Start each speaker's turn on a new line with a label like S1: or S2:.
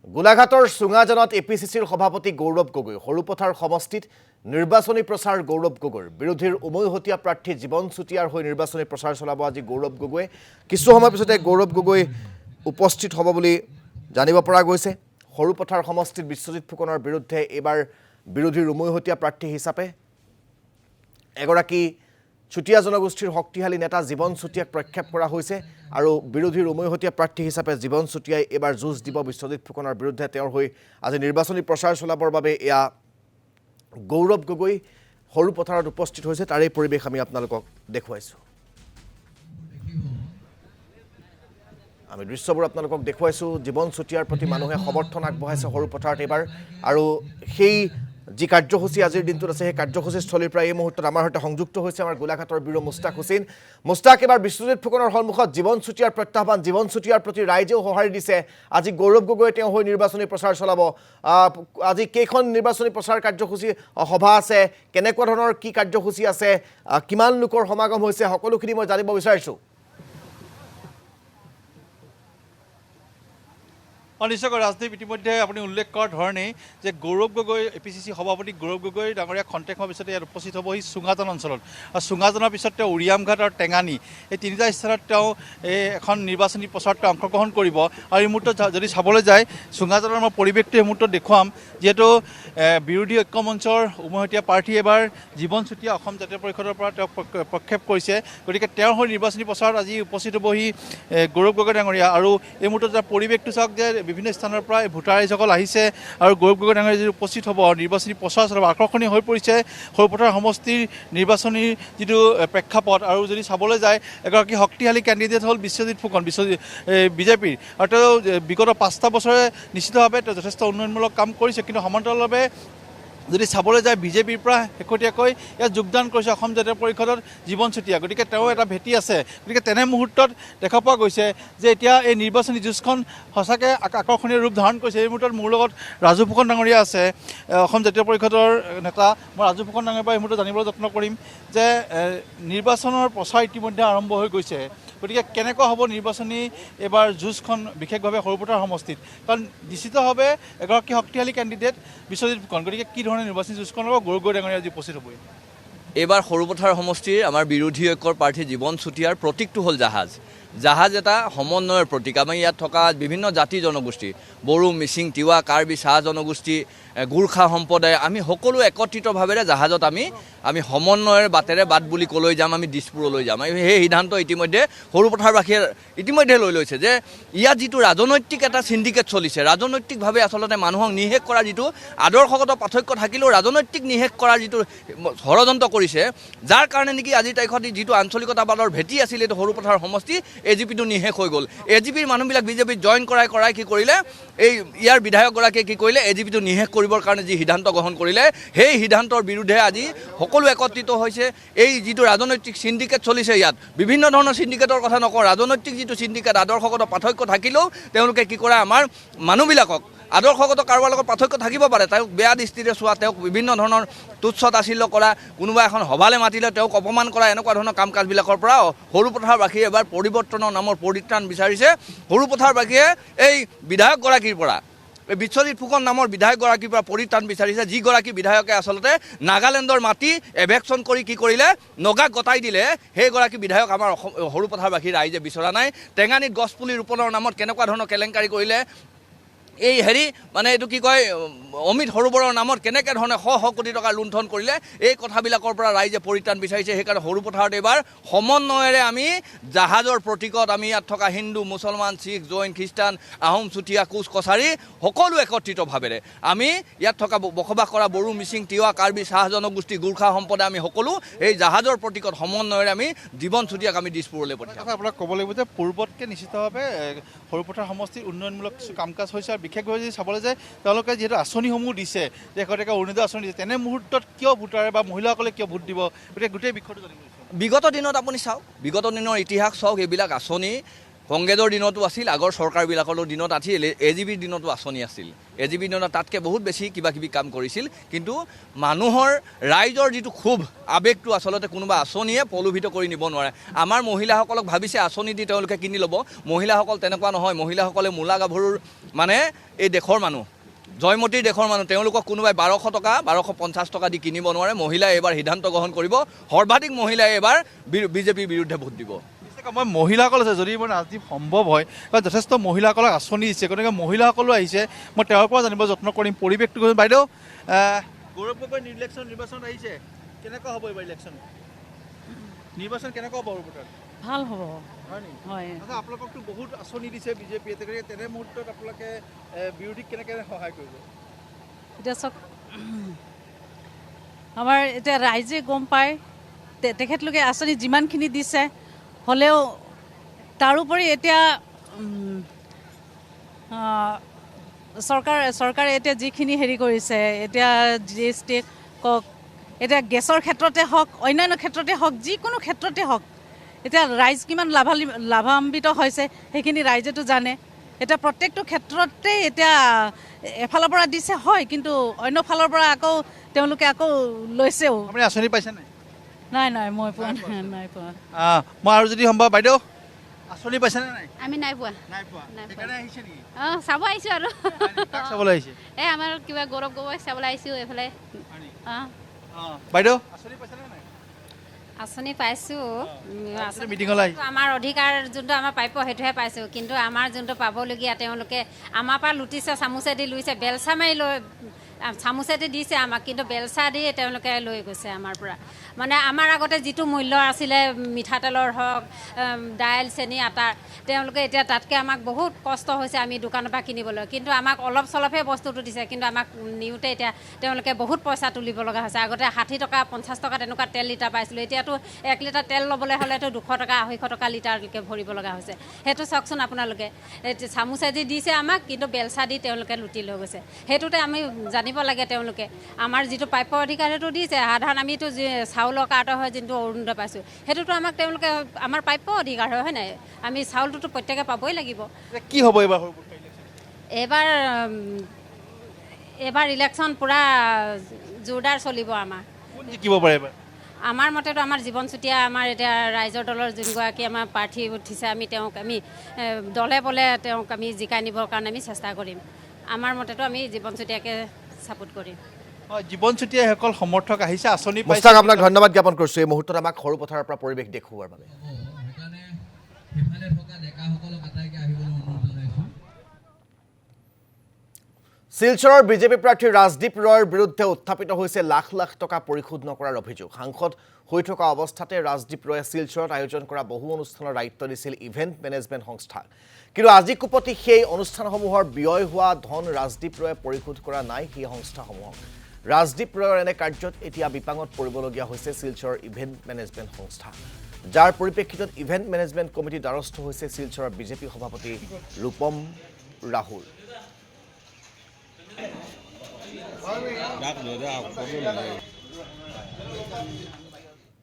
S1: গোলাঘাটৰ চুঙাজানত এপিচিচিৰ সভাপতি গৌৰৱ গগৈ সৰুপথাৰ সমষ্টিত নিৰ্বাচনী প্ৰচাৰ গৌৰৱ গগৈৰ বিৰোধীৰ উমৈহতীয়া প্ৰাৰ্থী জীৱন চুতীয়াৰ হৈ নিৰ্বাচনী প্ৰচাৰ চলাব আজি গৌৰৱ গগৈয়ে কিছু সময় পিছতে গৌৰৱ গগৈ উপস্থিত হ'ব বুলি জানিব পৰা গৈছে সৰুপথাৰ সমষ্টিত বিশ্বজিৎ ফুকনৰ বিৰুদ্ধে এবাৰ বিৰোধীৰ উমৈহতীয়া প্ৰাৰ্থী হিচাপে এগৰাকী চুতীয়া জনগোষ্ঠীৰ শক্তিশালী নেতা জীৱন চুতীয়াক প্ৰক্ষেপ কৰা হৈছে আৰু বিৰোধীৰ উমৈহতীয়া প্ৰাৰ্থী হিচাপে জীৱন চুতীয়াই এবাৰ যুঁজ দিব বিশ্বজিৎ ফুকনৰ বিৰুদ্ধে তেওঁৰ হৈ আজি নিৰ্বাচনী প্ৰচাৰ চলাবৰ বাবে এয়া গৌৰৱ গগৈ সৰুপথাৰত উপস্থিত হৈছে তাৰে পৰিৱেশ আমি আপোনালোকক দেখুৱাইছোঁ আমি দৃশ্যবোৰ আপোনালোকক দেখুৱাইছোঁ জীৱন চুতীয়াৰ প্ৰতি মানুহে সমৰ্থন আগবঢ়াইছে সৰুপথাৰত এবাৰ আৰু সেই যি কাৰ্যসূচী আজিৰ দিনটোত আছে সেই কাৰ্যসূচীস্থলীৰ পৰা এই মুহূৰ্তত আমাৰ সৈতে সংযুক্ত হৈছে আমাৰ গোলাঘাটৰ ব্যুৰ মুস্তাক হুছেইন মুস্তাক এবাৰ বিশ্বজিৎ ফুকনৰ সন্মুখত জীৱন চুতীয়াৰ প্ৰত্যাহ্বান জীৱন চুতীয়াৰ প্ৰতি ৰাইজেও সঁহাৰি দিছে আজি গৌৰৱ গগৈয়ে তেওঁ হৈ নিৰ্বাচনী প্ৰচাৰ চলাব আজি কেইখন নিৰ্বাচনী প্ৰচাৰ কাৰ্যসূচী সভা আছে কেনেকুৱা ধৰণৰ কি কাৰ্যসূচী আছে কিমান লোকৰ সমাগম হৈছে সকলোখিনি মই জানিব বিচাৰিছোঁ
S2: নিশ্চয়কৈ ৰাজদীপ ইতিমধ্যে আপুনি উল্লেখ কৰাৰ ধৰণেই যে গৌৰৱ গগৈ এপিচিচি সভাপতি গৌৰৱ গগৈ ডাঙৰীয়া খন্তেক সময়ৰ পিছতে ইয়াত উপস্থিত হ'বহি চুঙাজান অঞ্চলত আৰু চুঙাজানৰ পিছত তেওঁ উৰিয়ামঘাট আৰু টেঙানী এই তিনিটা স্থানত তেওঁ এখন নিৰ্বাচনী প্ৰচাৰত তেওঁ অংশগ্ৰহণ কৰিব আৰু এই মুহূৰ্তত যদি চাবলৈ যায় চুঙাজানৰ মই পৰিৱেশটো এই মুহূৰ্তত দেখুৱাম যিহেতু বিৰোধী ঐক্য মঞ্চৰ উমৈহতীয়া প্ৰাৰ্থী এবাৰ জীৱন চুতীয়া অসম জাতীয় পৰিষদৰ পৰা তেওঁক প্ৰক্ষেপ কৰিছে গতিকে তেওঁৰ হৈ নিৰ্বাচনী প্ৰচাৰত আজি উপস্থিত হ'বহি গৌৰৱ গগৈ ডাঙৰীয়া আৰু এই মুহূৰ্তত পৰিৱেশটো চাওক যে বিভিন্ন স্থানৰ পৰা ভোটাৰ ৰাইজসকল আহিছে আৰু গৌৰৱ গগৈ ডাঙৰীয়া যদি উপস্থিত হ'ব নিৰ্বাচনী প্ৰচাৰ চলাব আকৰ্ষণীয় হৈ পৰিছে সৰুপথাৰ সমষ্টিৰ নিৰ্বাচনীৰ যিটো প্ৰেক্ষাপট আৰু যদি চাবলৈ যায় এগৰাকী শক্তিশালী কেণ্ডিডেট হ'ল বিশ্বজিৎ ফুকন বিজেপিৰ আৰু তেওঁ বিগত 5টা বছৰে নিশ্চিতভাৱে তেওঁ যথেষ্ট উন্নয়নমূলক কাম কৰিছে কিন্তু সমান্তৰালভাৱে যদি চাবলৈ যায় বিজেপিৰ পৰা শেহতীয়াকৈ ইয়াত যোগদান কৰিছে অসম জাতীয় পৰিষদত জীৱন চুতীয়া গতিকে তেওঁ এটা ভেটি আছে গতিকে তেনে মুহূৰ্তত দেখা পোৱা গৈছে যে এতিয়া এই নিৰ্বাচনী যুঁজখন সঁচাকৈ আকৰ্ষণীয় ৰূপ ধাৰণ কৰিছে এই মুহূৰ্তত মোৰ লগত ৰাজু ফুকন ডাঙৰীয়া আছে অসম জাতীয় পৰিষদৰ নেতা মই ৰাজু ফুকন ডাঙৰীয়াৰ পৰা এই মুহূৰ্তত জানিবলৈ যত্ন কৰিম যে নিৰ্বাচনৰ প্ৰচাৰ ইতিমধ্যে আৰম্ভ হৈ গৈছে গতিকে কেনেকুৱা হ'ব নিৰ্বাচনী এইবাৰ যুঁজখন বিশেষভাৱে সৰুপথাৰ সমষ্টিত কাৰণ নিশ্চিতভাৱে এগৰাকী শক্তিশালী কেণ্ডিডেট বিশ্বজিৎ ফুকন গতিকে কি ধৰণে নিৰ্বাচনী যুঁজখন হ'ব গৌৰৱ গগৈ ডাঙৰীয়া আজি উপস্থিত হ'ব
S3: এইবাৰ সৰুপথাৰ সমষ্টিৰ আমাৰ বিৰোধী ঐক্যৰ প্ৰাৰ্থী জীৱন চুতীয়াৰ প্ৰতীকটো হ'ল জাহাজ এটা সমন্বয়ৰ প্ৰতীক আমাৰ ইয়াত থকা বিভিন্ন জাতি জনগোষ্ঠী বড়ো মিচিং তিৱা কাৰ্বি চাহ জনগোষ্ঠী গোৰ্খা সম্প্ৰদায় আমি সকলো একত্ৰিতভাৱেৰে জাহাজত আমি সমন্বয়ৰ বাটেৰে বাট বুলি ক'লৈ যাম আমি দিছপুৰলৈ যাম সেই সিদ্ধান্ত ইতিমধ্যে সৰুপথাৰবাসীয়ে ইতিমধ্যে লৈ লৈছে যে ইয়াত যিটো ৰাজনৈতিক এটা চিণ্ডিকেট চলিছে ৰাজনৈতিকভাৱে আচলতে মানুহক নিশেষ কৰাৰ যিটো আদৰ্শগত পাৰ্থক্য থাকিলেও ৰাজনৈতিক নিশেষ কৰাৰ যিটো ষড়যন্ত্ৰ কৰিছে যাৰ কাৰণে নেকি আজিৰ তাৰিখত যিটো আঞ্চলিকতাবাদৰ ভেটি আছিল এইটো সৰুপথাৰ সমষ্টি এজিপিটো নিশেষ হৈ গ'ল এজিপিৰ মানুহবিলাক বিজেপিত জইন কৰাই কি কৰিলে এই ইয়াৰ বিধায়কগৰাকীয়ে কি কৰিলে এজিপিটো নিশেষ কৰিবৰ কাৰণে যি সিদ্ধান্ত গ্ৰহণ কৰিলে সেই সিদ্ধান্তৰ বিৰুদ্ধে আজি সকলো একত্ৰিত হৈছে এই যিটো ৰাজনৈতিক চিণ্ডিকেট চলিছে ইয়াত বিভিন্ন ধৰণৰ চিণ্ডিকেটৰ কথা নকওঁ ৰাজনৈতিক যিটো চিণ্ডিকেট আদৰ্শগত পাৰ্থক্য থাকিলেও তেওঁলোকে কি কৰে আমাৰ মানুহবিলাকক আদৰ্শগত কাৰোবাৰ লগত পাৰ্থক্য থাকিব পাৰে তেওঁক বেয়া দৃষ্টিৰে চোৱা তেওঁক বিভিন্ন ধৰণৰ তুচ্ছ তাচ্ছিল্য কৰা কোনোবা এখন সভালৈ মাতিলে তেওঁক অপমান কৰা এনেকুৱা ধৰণৰ কাম কাজবিলাকৰ পৰা সৰুপথাৰবাসীয়ে এবাৰ পৰিৱৰ্তনৰ নামৰ পৰিত্ৰাণ বিচাৰিছে সৰুপথাৰবাসীয়ে এই বিধায়কগৰাকীৰ পৰা বিশ্বজিৎ ফুকন নামৰ বিধায়কগৰাকীৰ পৰা পৰিত্ৰাণ বিচাৰিছে যিগৰাকী বিধায়কে আচলতে নাগালেণ্ডৰ মাটি এভেকশ্যন কৰি কি কৰিলে নগাক গতাই দিলে সেইগৰাকী বিধায়ক আমাৰ সৰুপথাৰবাসীৰ ৰাইজে বিচৰা নাই টেঙানীত গছপুলি ৰোপণৰ নামত কেনেকুৱা ধৰণৰ কেলেংকাৰী কৰিলে এই মানে এইটো কি কয় অমিত সৰোবৰৰ নামত কেনেকৈ ধৰণে শ কোটি টকা লুণ্ঠন কৰিলে এই কথাবিলাকৰ পৰা ৰাইজে পৰিত্ৰাণ বিচাৰিছে সেইকাৰণে সৰুপথাৰত এইবাৰ সমন্বয়েৰে আমি জাহাজৰ প্ৰতীকত আমি ইয়াত থকা হিন্দু মুছলমান শিখ জৈন খ্ৰীষ্টান আহোম চুতীয়া কোচ কছাৰী সকলো একত্ৰিতভাৱেৰে আমি ইয়াত থকা বসবাস কৰা বড়ো মিচিং তিৱা কাৰ্বি চাহ জনগোষ্ঠী গোৰ্খা সম্প্ৰদায় আমি সকলো এই জাহাজৰ প্ৰতীকত সমন্বয়েৰে আমি জীৱন চুতীয়াক আমি দিছপুৰলৈ পঠিয়াম
S2: আপোনাক ক'ব লাগিব যে পূৰ্বতকৈ নিশ্চিতভাৱে সৰুপথাৰ সমষ্টিৰ উন্নয়নমূলক কিছু কাম কাজ হৈছে আৰু বিশেষভাৱে যদি চাবলৈ যায় তেওঁলোকে যিহেতু আঁচনিসমূহ দিছে তেখেতে অৰুণোদয় আঁচনি দিছে তেনে মুহূৰ্তত কিয় ভোটাৰে বা মহিলাসকলে কিয় ভোট দিব গতিকে গোটেই বিষয়টো জানিব
S3: বিগত দিনত আপুনি চাওক বিগত দিনৰ ইতিহাস চাওক এইবিলাক আঁচনি কংগ্ৰেছৰ দিনতো আছিল, আগৰ চৰকাৰবিলাকৰো দিনত আছিল, AGBৰ দিনতো আঁচনি আছিল। AGBৰ দিনত তাতকৈ বহুত বেছি কিবা কিবি কাম কৰিছিল। কিন্তু মানুহৰ ৰাইজৰ যিটো ক্ষোভ আৱেগটো আচলতে কোনোবা আঁচনিয়ে প্ৰলোভিত কৰি নিব নোৱাৰে। আমাৰ মহিলাসকলক ভাবিছে আঁচনি দি তেওঁলোকে কিনি ল'ব। মহিলাসকল তেনেকুৱা নহয়। মহিলাসকলে মূলা গাভৰুৰ মানে এই দেশৰ মানুহ, জয়মতীৰ দেশৰ মানুহ। তেওঁলোকক কোনোবাই 1200 টকা 1250 টকা দি কিনিব নোৱাৰে। মহিলাই এইবাৰ সিদ্ধান্ত গ্ৰহণ কৰিব, সৰ্বাধিক মহিলাই এইবাৰ বিজেপিৰ বিৰুদ্ধে ভোট দিব।
S2: মই মহিলাসকল আছে, যদি মানে ৰাজদীপ সম্ভৱ হয়, কাৰণ যথেষ্ট মহিলাসকলক আঁচনি দিছে, গতিকে মহিলাসকলো আহিছে। মই তেওঁৰ পৰা জানিব যত্ন কৰিম পৰিৱেশটো। বাইদেউ, গৌৰৱ গগৈ নিৰ্বাচনত আহিছে, কেনেকুৱা হ'ব এইবাৰ ইলেকশ্যন? নিৰ্বাচন কেনেকুৱা হ'ব সৰুপথাৰত?
S4: ভাল হ'ব।
S2: হয় নেকি?
S4: হয়।
S2: আচ্ছা, আপোনালোককতো বহুত আঁচনি দিছে বিজেপিয়ে, তেনে মুহূৰ্তত আপোনালোকে বিৰোধীক কেনেকৈ সহায় কৰিব?
S4: এতিয়া চাওক, আমাৰ এতিয়া ৰাইজে গম পায় তেখেতলোকে আঁচনি যিমানখিনি দিছে, হ'লেও তাৰোপৰি এতিয়া চৰকাৰে এতিয়া যিখিনি হেৰি কৰিছে, এতিয়া GST কওক, এতিয়া গেছৰ ক্ষেত্ৰতে হওক, অন্যান্য ক্ষেত্ৰতে হওক, যিকোনো ক্ষেত্ৰতে হওক, এতিয়া ৰাইজ কিমান লাভান্বিত হৈছে সেইখিনি ৰাইজেতো জানে। এতিয়া প্ৰত্যেকটো ক্ষেত্ৰতে এতিয়া এফালৰ পৰা দিছে হয়, কিন্তু অন্য ফালৰ পৰা আকৌ তেওঁলোকে আকৌ লৈছেও।
S2: আপুনি আঁচনি পাইছে নাই?
S4: নাই, মই পোৱা নাই পোৱা।
S2: মই আৰু যদি সম্ভৱ, বাইদেউ আঁচনি পাইছেনে নাই?
S5: আমি নাই পোৱা।
S2: নাই পোৱা। সেইকাৰণে আহিছে নেকি?
S5: চাব আহিছোঁ আৰু
S2: কাক চাবলৈ আহিছে?
S5: এই আমাৰ কিবা গৌৰৱ গগৈ চাবলৈ আহিছোঁ এইফালে।
S2: বাইদেউ আঁচনি পাইছেনে নাই?
S5: আঁচনি পাইছোঁ।
S2: মিটিঙলৈ আহিছে।
S5: আমাৰ অধিকাৰ যোনটো আমাৰ প্ৰাপ্য সেইটোহে পাইছোঁ, কিন্তু আমাৰ যোনটো পাবলগীয়া তেওঁলোকে আমাৰ পৰা লুটিছে, চামুচেদি লৈছে, বেলচা মাৰি লৈ চামুচেদি দিছে আমাক, কিন্তু বেলচা দি তেওঁলোকে লৈ গৈছে আমাৰ পৰা। মানে আমাৰ আগতে যিটো মূল্য আছিলে মিঠাতেলৰ হওক, দাইল, চেনি, আটাৰ, তেওঁলোকে এতিয়া তাতকৈ আমাক বহুত কষ্ট হৈছে আমি দোকানৰ পৰা কিনিবলৈ। কিন্তু আমাক অলপ চলপহে বস্তুটো দিছে, কিন্তু আমাক নিওঁতে এতিয়া তেওঁলোকে বহুত পইচা তুলিব লগা হৈছে। আগতে 60 টকা 50 টকা তেনেকুৱা তেল লিটাৰ পাইছিলোঁ, এতিয়াতো 1 লিটাৰ তেল ল'বলৈ হ'লেতো 200 টকা 250 টকা লিটাৰলৈকে ভৰিব লগা হৈছে। সেইটো চাওকচোন আপোনালোকে, চামুচেদি দিছে আমাক, কিন্তু বেলচা দি তেওঁলোকে লুটি লৈ গৈছে। সেইটোতে আমি জানিব লাগে, তেওঁলোকে আমাৰ যিটো প্ৰাপ্য অধিকাৰ সেইটো দিছে। সাধাৰণ আমিতো চাউলৰ কাৰ্ডৰ হয় যোনটো অৰুণোদয় পাইছোঁ, সেইটোতো আমাক তেওঁলোকে আমাৰ প্ৰাপ্য অধিকাৰ হয় নাই? আমি চাউলটোতো প্ৰত্যেকে পাবই লাগিব।
S2: কি হ'ব এইবাৰ?
S5: এইবাৰ ইলেকশ্যন পূৰা জোৰদাৰ চলিব আমাৰ।
S2: কোন জিকিব পাৰে এইবাৰ?
S5: আমাৰ মতেতো আমাৰ জীৱন চুতীয়া, আমাৰ এতিয়া ৰাইজৰ দলৰ যোনগৰাকী আমাৰ প্ৰাৰ্থী উঠিছে, আমি দলে বলে তেওঁক আমি জিকাই নিবৰ কাৰণে আমি চেষ্টা কৰিম। আমাৰ মতেতো আমি জীৱন চুতীয়াকৈ ছাপোৰ্ট কৰিম।
S2: জীৱন চুতীয়া সকল সমৰ্থক আহিছে, আঁচনি পাইছে।
S1: মুস্তাক, আপোনাক ধন্যবাদ জ্ঞাপন কৰিছোঁ এই মুহূৰ্তত আমাক সৰুপথাৰৰ পৰা পৰিৱেশ দেখুওৱাৰ বাবে। শিলচৰৰ বিজেপি প্ৰাৰ্থী ৰাজদীপ ৰয়ৰ বিৰুদ্ধে উত্থাপিত হৈছে লাখ লাখ টকা পৰিশোধ নকৰাৰ অভিযোগ। সাংসদ হৈ থকা অৱস্থাতে ৰাজদীপ ৰয়ে শিলচৰত আয়োজন কৰা বহু অনুষ্ঠানৰ দায়িত্ব দিছিল ইভেণ্ট মেনেজমেণ্ট সংস্থাক। কিন্তু আজি কুপতি সেই অনুষ্ঠানসমূহৰ ব্যয় হোৱা ধন ৰাজদীপ ৰয়ে পৰিশোধ কৰা নাই সেই সংস্থাসমূহক। ৰাজদীপ ৰয়ৰ এনে কাৰ্যত এতিয়া বিপাঙত পৰিবলগীয়া হৈছে শিলচৰৰ ইভেণ্ট মেনেজমেণ্ট সংস্থা, যাৰ পৰিপ্ৰেক্ষিতত ইভেণ্ট মেনেজমেণ্ট কমিটিৰ দ্বাৰস্থ হৈছে শিলচৰৰ বিজেপি সভাপতি ৰূপম ৰাহুল।